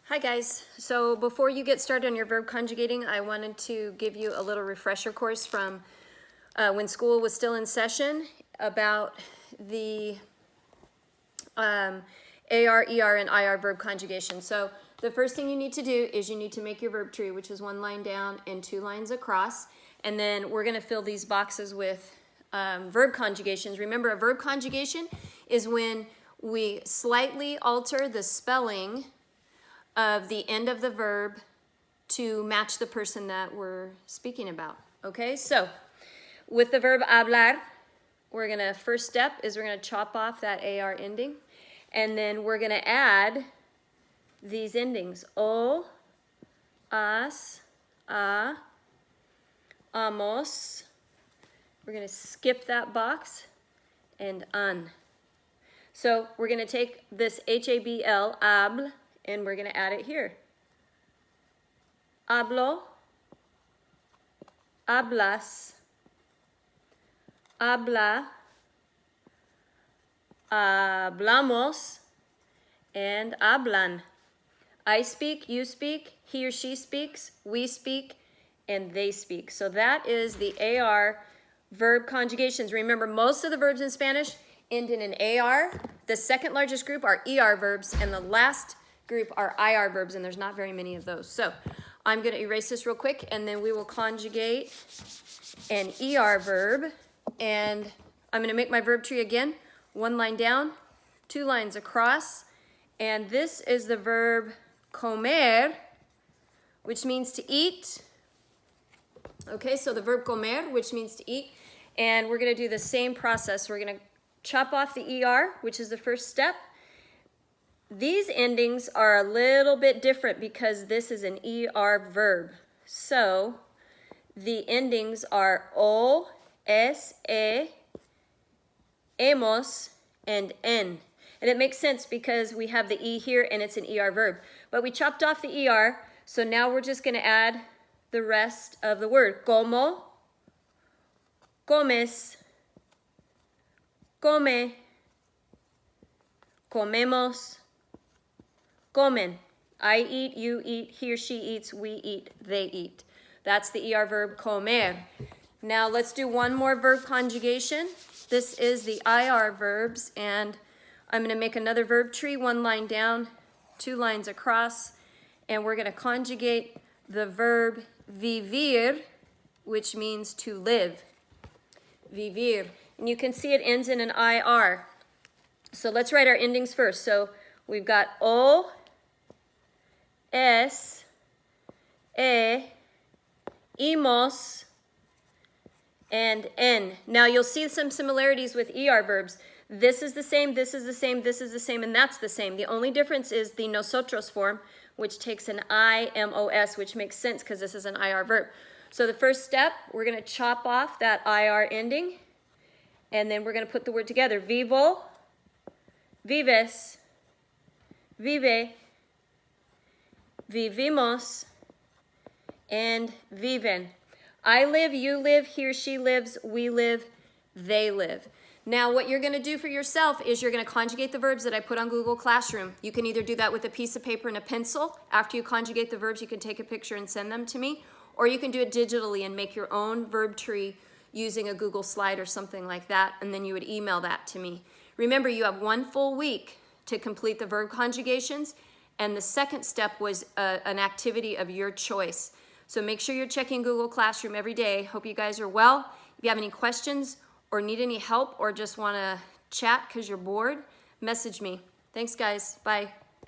Hi guys, so before you get started on your verb conjugating, I wanted to give you a little refresher course from when school was still in session about the AR, ER, and IR verb conjugation. So the first thing you need to do is you need to make your verb tree, which is 1 line down and 2 lines across, and then we're going to fill these boxes with verb conjugations. Remember, a verb conjugation is when we slightly alter the spelling of the end of the verb to match the person that we're speaking about. Okay, so with the verb hablar, we're gonna, first step is we're gonna chop off that AR ending, and then we're gonna add these endings, o, as, a, amos. We're gonna skip that box, and an. So we're gonna take this H-A-B-L, habl, and we're going to add it here. Hablo, hablas, habla, hablamos, and hablan. I speak, you speak, he or she speaks, we speak, and they speak. So that is the AR verb conjugations. Remember, most of the verbs in Spanish end in an AR. The second largest group are ER verbs, and the last group are IR verbs, and there's not very many of those. So I'm going to erase this real quick, and then we will conjugate an ER verb. And I'm going to make my verb tree again. 1 line down, 2 lines across. And this is the verb comer, which means to eat. Okay, so the verb comer, which means to eat. And we're going to do the same process. We're going to chop off the ER, which is the first step. These endings are a little bit different because this is an ER verb. So the endings are o, es, e, hemos, and en. And it makes sense because we have the E here and it's an ER verb. But we chopped off the ER, so now we're just going to add the rest of the word. Como, comes, come, comemos, comen. I eat, you eat, he or she eats, we eat, they eat. That's the ER verb comer. Now let's do one more verb conjugation. This is the IR verbs, and I'm going to make another verb tree, 1 line down, 2 lines across, and we're going to conjugate the verb vivir, which means to live. Vivir. And you can see it ends in an IR. So let's write our endings first. So we've got o, es, e, hemos, and en. Now you'll see some similarities with ER verbs. This is the same, this is the same, this is the same, and that's the same. The only difference is the nosotros form, which takes an I-M-O-S, which makes sense because this is an IR verb. So the first step, we're going to chop off that IR ending, and then we're going to put the word together. Vivo, vives, vive, vivimos, and viven. I live, you live, he or she lives, we live, they live. Now what you're going to do for yourself is you're going to conjugate the verbs that I put on Google Classroom. You can either do that with a piece of paper and a pencil. After you conjugate the verbs, you can take a picture and send them to me. Or you can do it digitally and make your own verb tree using a Google slide or something like that, and then you would email that to me. Remember, you have 1 full week to complete the verb conjugations, and the second step was an activity of your choice. So make sure you're checking Google Classroom every day. Hope you guys are well. If you have any questions or need any help or just want to chat because you're bored, message me. Thanks, guys. Bye.